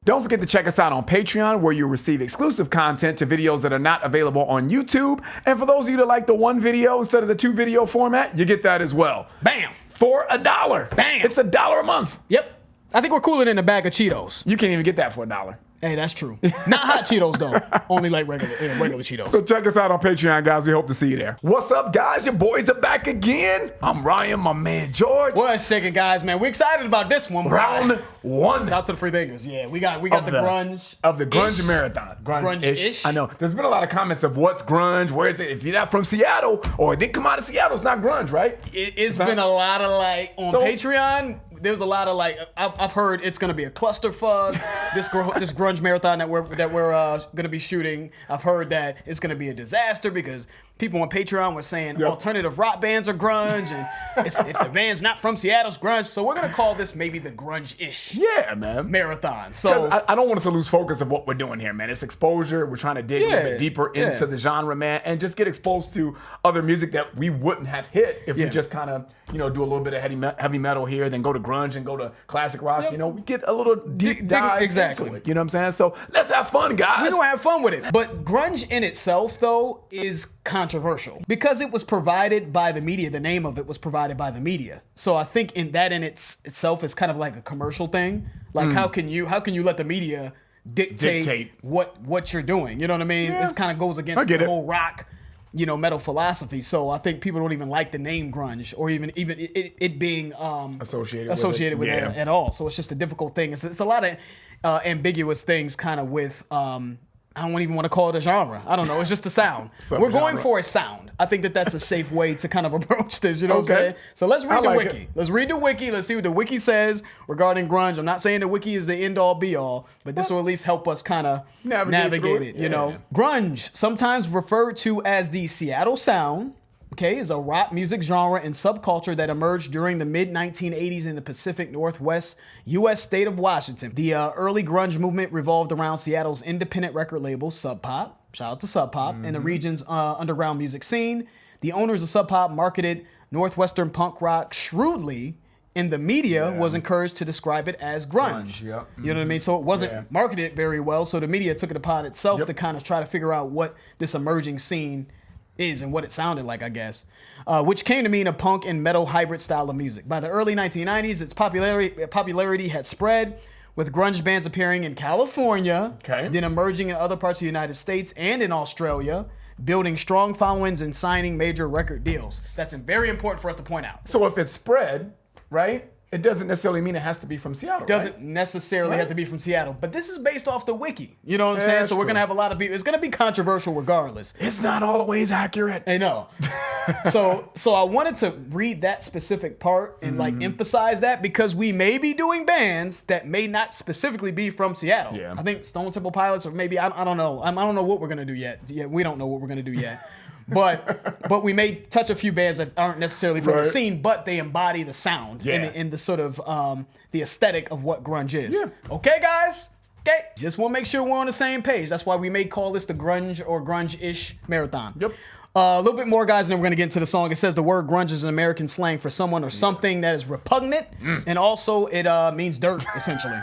Don't forget to check us out on Patreon, where you'll receive exclusive content to videos that are not available on YouTube. And for those of you that like the one video instead of the 2 video format, you get that as well. Bam! For $1. Bam! It's $1 a month. Yep. I think we're cooler than a bag of Cheetos. You can't even get that for $1. Hey, that's true. Not hot Cheetos, though. Only like regular Cheetos. So check us out on Patreon, guys. We hope to see you there. What's up, guys? Your boys are back again. I'm Ryan, my man George. What's shaking, guys, man? We're excited about this one, bro. Round 1. Shout out to the free thinkers. Yeah, we got the grunge. Of the Grunge Marathon. Grunge-ish. I know. There's been a lot of comments of what's grunge, where is it? If you're not from Seattle or it didn't come out of Seattle, it's not grunge, right? It's been a lot of like, on Patreon, there's a lot of like, I've heard it's going to be a clusterfuck. this Grunge Marathon that we're going to be shooting, I've heard that it's going to be a disaster because people on Patreon were saying alternative rock bands are grunge, and if the band's not from Seattle's grunge, so we're gonna call this maybe the grunge-ish marathon. So I don't want us to lose focus of what we're doing here, man. It's exposure. We're trying to dig a little bit deeper into the genre, man, and just get exposed to other music that we wouldn't have hit if we just kind of do a little bit of heavy metal here, then go to grunge and go to classic rock. You know, we get a little deep dive into it. You know what I'm saying? So let's have fun, guys. We're gonna have fun with it. But grunge in itself, though, is controversial because it was provided by the media. The name of it was provided by the media. So I think in itself is kind of like a commercial thing. Like how can you let the media dictate what you're doing? You know what I mean? This kind of goes against the whole rock, metal philosophy. So I think people don't even like the name grunge or even it being associated with it at all. So it's just a difficult thing. It's a lot of ambiguous things kind of with I don't even want to call it a genre. I don't know. It's just a sound. We're going for a sound. I think that's a safe way to kind of approach this. You know what I'm saying? So let's read the wiki. Let's read the wiki. Let's see what the wiki says regarding grunge. I'm not saying the wiki is the end-all, be-all, but this will at least help us kind of navigate it. You know, grunge, sometimes referred to as the Seattle sound, is a rock music genre and subculture that emerged during the mid-1980s in the Pacific Northwest U.S. state of Washington. The early grunge movement revolved around Seattle's independent record label, Sub Pop. Shout out to Sub Pop, and the region's underground music scene. The owners of Sub Pop marketed Northwestern punk rock shrewdly, and the media was encouraged to describe it as grunge. You know what I mean? So it wasn't marketed very well, so the media took it upon itself to kind of try to figure out what this emerging scene is and what it sounded like, I guess, which came to mean a punk and metal hybrid style of music. By the early 1990s, its popularity had spread, with grunge bands appearing in California, then emerging in other parts of the United States and in Australia, building strong followings and signing major record deals. That's very important for us to point out. So if it's spread, right, it doesn't necessarily mean it has to be from Seattle. Doesn't necessarily have to be from Seattle, but this is based off the wiki. You know what I'm saying? So we're gonna have a lot of people. It's gonna be controversial regardless. It's not always accurate. I know. so I wanted to read that specific part and like emphasize that because we may be doing bands that may not specifically be from Seattle. I think Stone Temple Pilots, or maybe I don't know. I don't know what we're gonna do yet. We don't know what we're gonna do yet. But we may touch a few bands that aren't necessarily from the scene, but they embody the sound and the sort of the aesthetic of what grunge is. Okay, guys? Okay. Just want to make sure we're on the same page. That's why we may call this the grunge or grunge-ish marathon. A little bit more, guys, and then we're going to get into the song. It says the word grunge is an American slang for someone or something that is repugnant, and also it means dirt, essentially.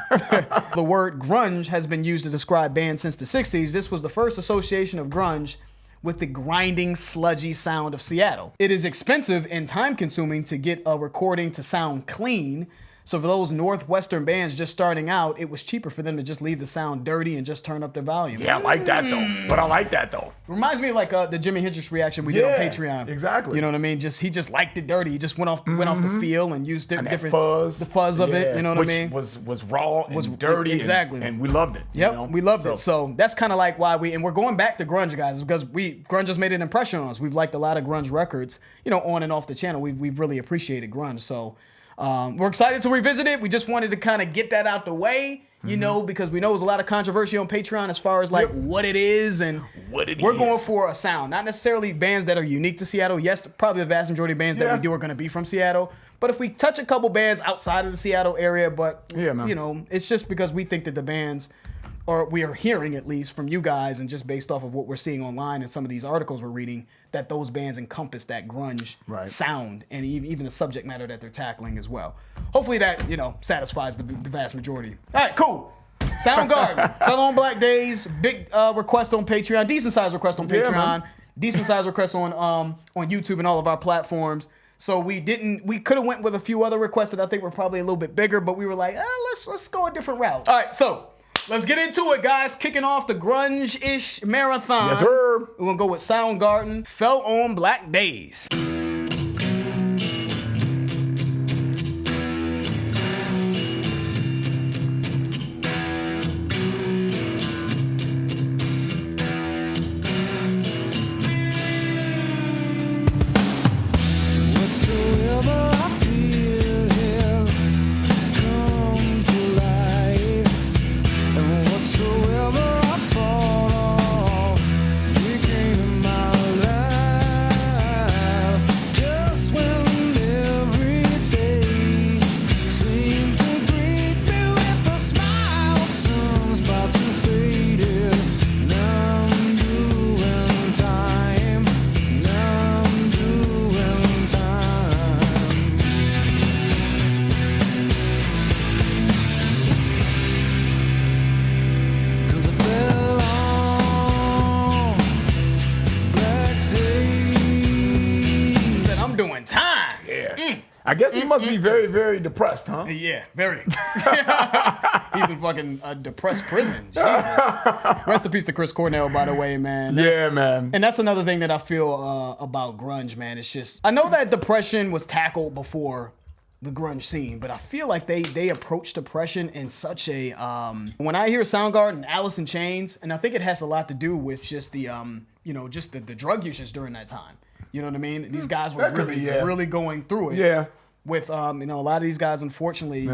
The word grunge has been used to describe bands since the 60s. This was the first association of grunge with the grinding, sludgy sound of Seattle. It is expensive and time-consuming to get a recording to sound clean. So for those Northwestern bands just starting out, it was cheaper for them to just leave the sound dirty and just turn up their volume. Yeah, I like that though. But I like that though. Reminds me of like the Jimi Hendrix reaction we did on Patreon. Exactly. You know what I mean? He just liked it dirty. He just went off the feel and used different the fuzz of it. You know what I mean? Was raw and dirty. Exactly. And we loved it. Yep, we loved it. So that's kind of like why we're going back to grunge, guys, because grunge has made an impression on us. We've liked a lot of grunge records, on and off the channel. We've really appreciated grunge. So we're excited to revisit it. We just wanted to kind of get that out the way, because we know there's a lot of controversy on Patreon as far as like what it is and we're going for a sound, not necessarily bands that are unique to Seattle. Yes, probably the vast majority of bands that we do are going to be from Seattle. But if we touch a couple bands outside of the Seattle area, it's just because we think that the bands, or we are hearing at least from you guys and just based off of what we're seeing online and some of these articles we're reading, that those bands encompass that grunge sound and even the subject matter that they're tackling as well. Hopefully that, satisfies the vast majority. All right, cool. Soundgarden fell on Black Days. Big request on Patreon. Decent size request on Patreon. Man. Decent size request on YouTube and all of our platforms. So we could have went with a few other requests that I think were probably a little bit bigger, but we were like, let's go a different route. All right, so let's get into it, guys. Kicking off the grunge-ish marathon. Yes, sir. We're gonna go with Soundgarden. Fell on Black Days. I guess he must be very, very depressed, huh? Yeah, very. He's in fucking a depressed prison. Jesus. Rest in peace to Chris Cornell, by the way, man. Yeah, man. And that's another thing that I feel about grunge, man. It's just, I know that depression was tackled before the grunge scene, but I feel like they approach depression in such a, when I hear Soundgarden, Alice in Chains, and I think it has a lot to do with just the, just the drug usage during that time. You know what I mean? These guys were really going through it. Yeah. With a lot of these guys, unfortunately,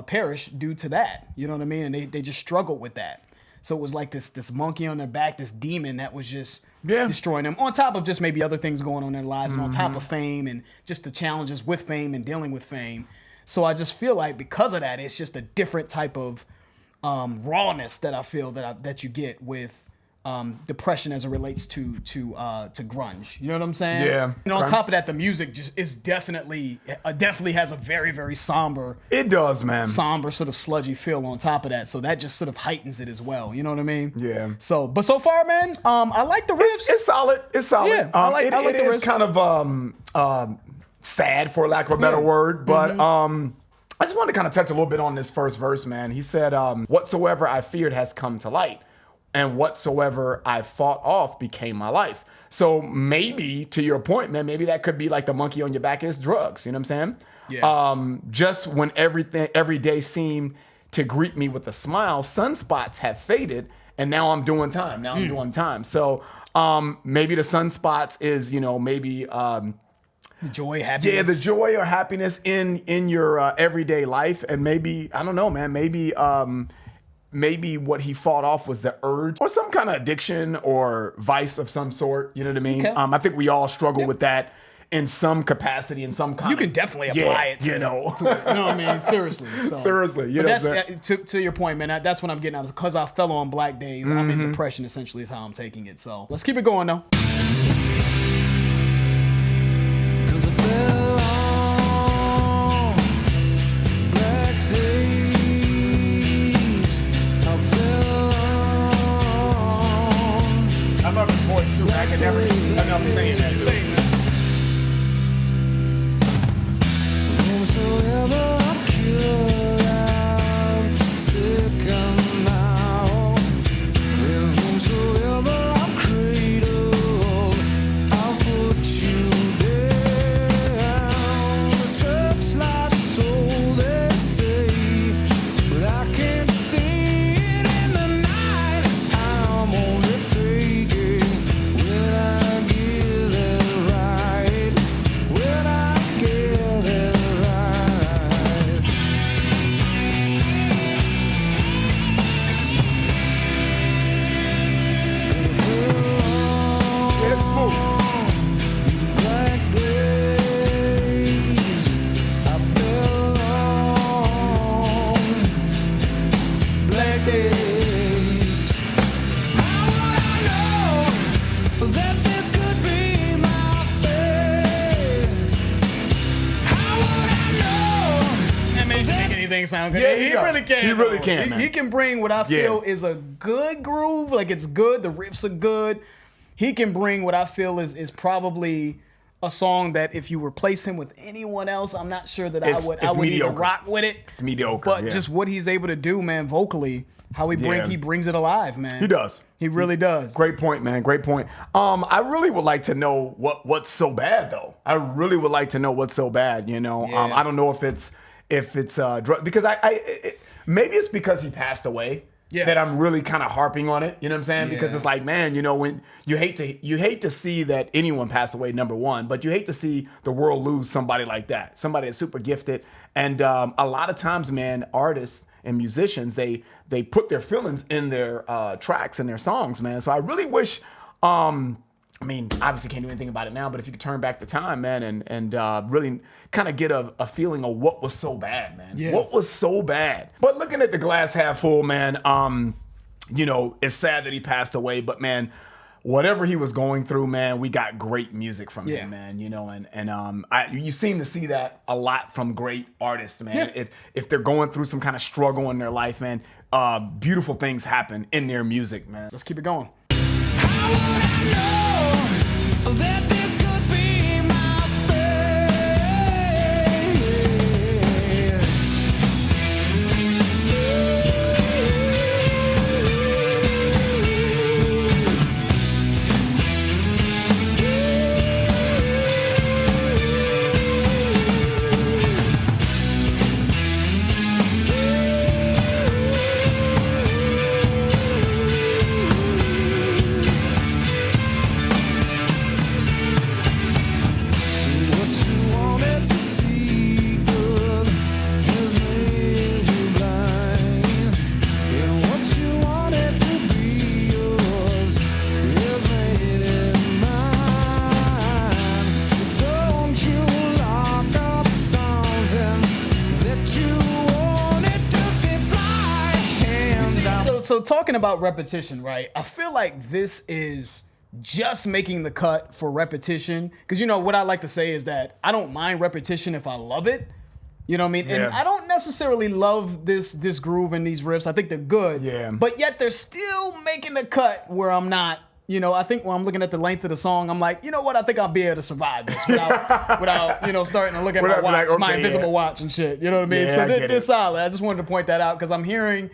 perish due to that. You know what I mean? And they just struggled with that. So it was like this monkey on their back, this demon that was just destroying them. On top of just maybe other things going on in their lives, and on top of fame and just the challenges with fame and dealing with fame. So I just feel like because of that, it's just a different type of rawness that I feel that you get with depression as it relates to grunge. You know what I'm saying? Yeah. And on top of that, the music just is definitely has a very, very somber. It does, man. Somber, sort of sludgy feel on top of that. So that just sort of heightens it as well. You know what I mean? Yeah. But so far, man, I like the riffs. It's solid. It's solid. Yeah, I like the riffs. It is kind of sad, for lack of a better word, but I just wanted to kind of touch a little bit on this first verse, man. He said, "Whatsoever I feared has come to light, and whatsoever I fought off became my life." So maybe, to your point, man, maybe that could be like the monkey on your back is drugs. You know what I'm saying? Yeah. Just when every day seemed to greet me with a smile, sunspots have faded, and now I'm doing time. I'm doing time. So maybe the sunspots is, maybe the joy, happiness. Yeah, the joy or happiness in your everyday life, and maybe, I don't know, man, maybe what he fought off was the urge or some kind of addiction or vice of some sort. You know what I mean? Okay. I think we all struggle with that in some capacity, in some kind. You can definitely apply it to you know. To it. You know what I mean? Seriously. So. Seriously. To your point, man, that's what I'm getting at. Because I fell on Black Days. I'm in depression, essentially, is how I'm taking it. So let's keep it going, though. I love his voice too. I can never enough saying that. Whomsoever I've cured, I'm sick and now. And whomsoever I've cradled, anything sound good. Yeah, he really can. He really though. can, man. He can bring what I feel is a good groove. Like it's good. The riffs are good. He can bring what I feel is probably a song that if you replace him with anyone else, I'm not sure that I would even rock with it. It's mediocre. But just what he's able to do, man, vocally, how he brings it alive, man. He does. He really does. Great point, man. Great point. I really would like to know what's so bad though. I really would like to know what's so bad. You know, I don't know if it's drug, because maybe it's because he passed away. Yeah. That I'm really kind of harping on it, you know what I'm saying? Because it's like, man, you know, when you hate to see that anyone pass away, number one, but you hate to see the world lose somebody like that, somebody that's super gifted. And a lot of times, man, artists and musicians, they put their feelings in their tracks and their songs, man. So I really wish, I mean, obviously can't do anything about it now, but if you could turn back the time, man, and really kind of get a feeling of what was so bad, man. Yeah. What was so bad? But looking at the glass half full, man, you know, it's sad that he passed away, but man, whatever he was going through, man, we got great music from him, man. You know, and you seem to see that a lot from great artists, man. Yeah. If they're going through some kind of struggle in their life, man, beautiful things happen in their music, man. Let's keep it going. How would I know that this could be my So talking about repetition, right? I feel like this is just making the cut for repetition. Because, you know, what I like to say is that I don't mind repetition if I love it. You know what I mean? Yeah. And I don't necessarily love this groove and these riffs. I think they're good. Yeah. But yet they're still making the cut where I'm not, you know, I think when I'm looking at the length of the song, I'm like, you know what? I think I'll be able to survive this without you know, starting to look at my watch, like, okay, my invisible watch and shit. You know what I mean? Yeah, so they're solid. I just wanted to point that out because I'm hearing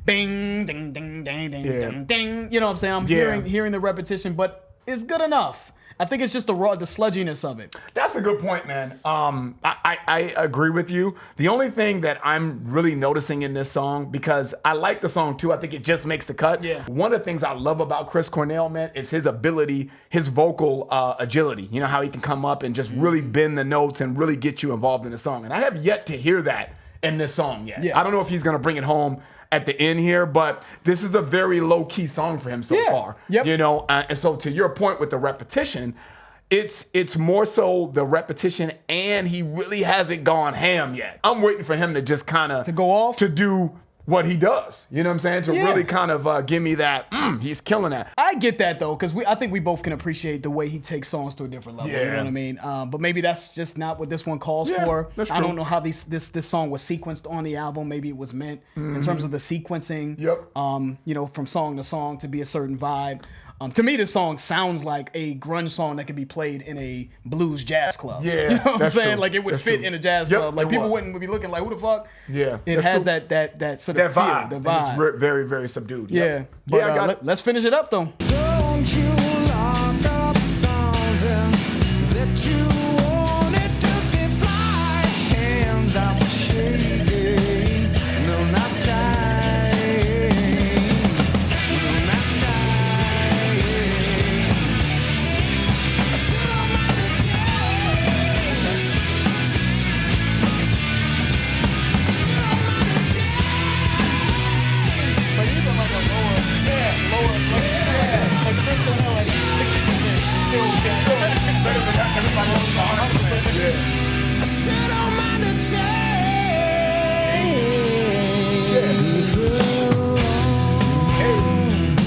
bing, ding, ding, ding, ding, ding, ding. You know what I'm saying? I'm hearing the repetition, but it's good enough. I think it's just the sludginess of it. That's a good point, man. I agree with you. The only thing that I'm really noticing in this song, because I like the song too, I think it just makes the cut. Yeah. One of the things I love about Chris Cornell, man, is his ability, his vocal agility. You know, how he can come up and just really bend the notes and really get you involved in the song. And I have yet to hear that in this song yet. Yeah. I don't know if he's going to bring it home at the end here, but this is a very low-key song for him so far. Yep. You know, and so to your point with the repetition, it's more so the repetition, and he really hasn't gone ham yet. I'm waiting for him to just kind of to go off, to do what he does. You know what I'm saying? To really kind of give me that, he's killing that. I get that though, because I think we both can appreciate the way he takes songs to a different level. You know what I mean? But maybe that's just not what this one calls for. That's true. I don't know how this song was sequenced on the album. Maybe it was meant in terms of the sequencing. Yep. You know, from song to song to be a certain vibe. To me, this song sounds like a grunge song that could be played in a blues jazz club. Yeah, you know what I'm saying? True. Like it would fit in a jazz club. Like people wouldn't be looking like, who the fuck? Yeah, it has that sort of vibe. Feel, the vibe. It's very, very subdued. Yeah, but let's finish it up though. Don't you lock up something that you wanted to see fly? Hands out shaking, no, not tight.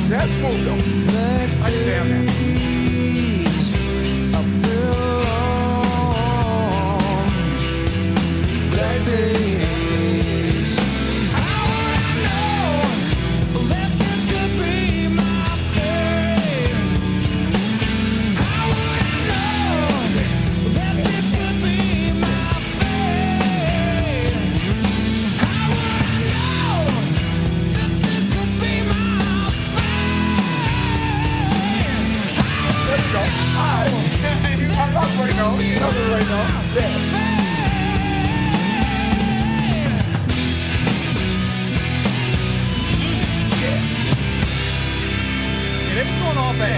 That's cool though. Damn that. Black days They was going off at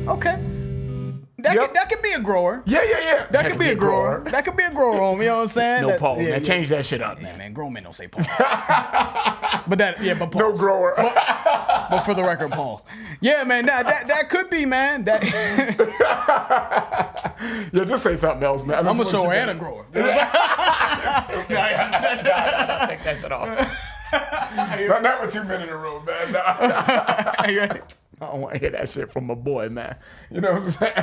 Okay. That could be a grower. Yeah. That could be a grower. That could be a grower on me, you know what I'm saying? No pause, man. Change that shit up, Man, grown men don't say pause. but pause. No grower. But for the record, pause. Yeah, man, that could be, man. That Yeah, just say something else, man. I'm a shower and a grower. Take that shit off. Not with 2 men in the room, man. No. I don't want to hear that shit from my boy, man. You know what I'm saying?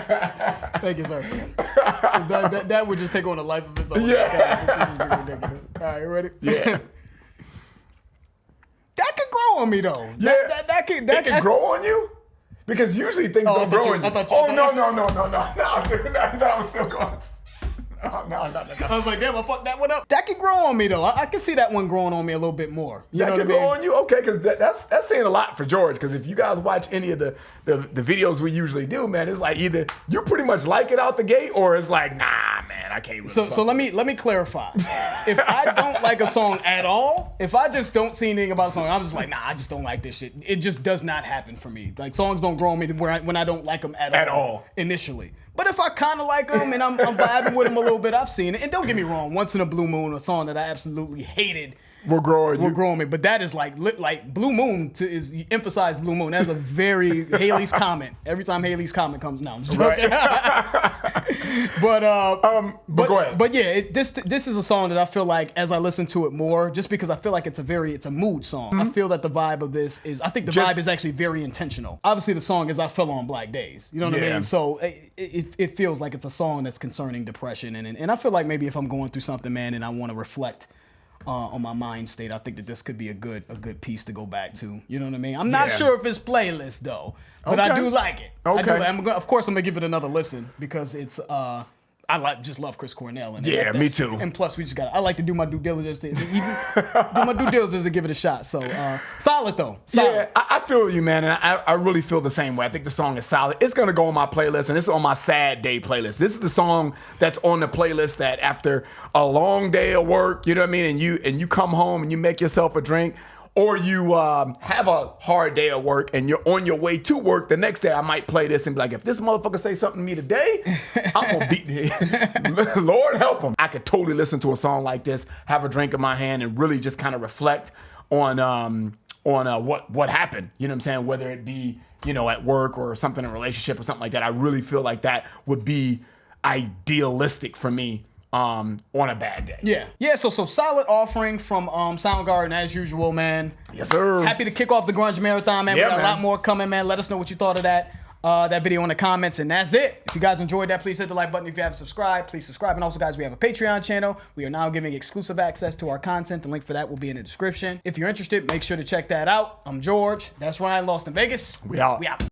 Thank you, sir. That would just take on a life of its own. Yeah. This is ridiculous. All right, you ready? Yeah. That could grow on me, though. Yeah. That can grow on you? Because usually things don't grow on you. No, dude. I thought I was still going. No. I was like, damn, I fucked that one up. That could grow on me, though. I can see that one growing on me a little bit more. You know that what I could mean? grow on you? Okay, because that's saying a lot for George. Because if you guys watch any of the videos we usually do, man, it's like either you pretty much like it out the gate, or it's like, nah, man, I can't really So let me clarify. If I don't like a song at all, if I just don't see anything about a song, I'm just like, nah, I just don't like this shit. It just does not happen for me. Like, songs don't grow on me when I don't like them at all initially. But if I kind of like them and I'm vibing with them a little bit, I've seen it. And don't get me wrong, Once in a Blue Moon, a song that I absolutely hated, will grow on me. But that is like Blue Moon is emphasize Blue Moon. That's a very Haley's comment. Every time Haley's comment comes, no, I'm just joking. But go ahead. But yeah, this is a song that I feel like as I listen to it more, just because I feel like it's a mood song. I feel that the vibe of this is, I think the vibe is actually very intentional. Obviously, the song is I Fell on Black Days. You know what I mean? So it feels like it's a song that's concerning depression, and I feel like maybe if I'm going through something, man, and I want to reflect on my mind state, I think that this could be a good piece to go back to. You know what I mean? I'm not sure if it's playlist though, but I do like it. Okay. Of course, I'm gonna give it another listen because it's just love Chris Cornell. And me too. And plus, I like to do my due diligence to give it a shot. So solid though. Solid. Yeah, I feel you, man, and I really feel the same way. I think the song is solid. It's gonna go on my playlist, and it's on my sad day playlist. This is the song that's on the playlist that after a long day of work, you know what I mean, and you come home and you make yourself a drink. Or you have a hard day at work and you're on your way to work the next day, I might play this and be like, if this motherfucker say something to me today, I'm gonna beat him. Lord help him. I could totally listen to a song like this, have a drink in my hand, and really just kind of reflect on what happened. You know what I'm saying? Whether it be, at work or something in a relationship or something like that. I really feel like that would be idealistic for me. On a bad day. Yeah. So solid offering from Soundgarden as usual, man. Yes, sir. Happy to kick off the Grunge Marathon, man. Yeah, We got man. a lot more coming, man. Let us know what you thought of that video in the comments, and that's it. If you guys enjoyed that, please hit the like button. If you haven't subscribed, please subscribe. And also, guys, we have a Patreon channel. We are now giving exclusive access to our content. The link for that will be in the description. If you're interested, make sure to check that out. I'm George. That's Ryan, Lost in Vegas. We out. We out.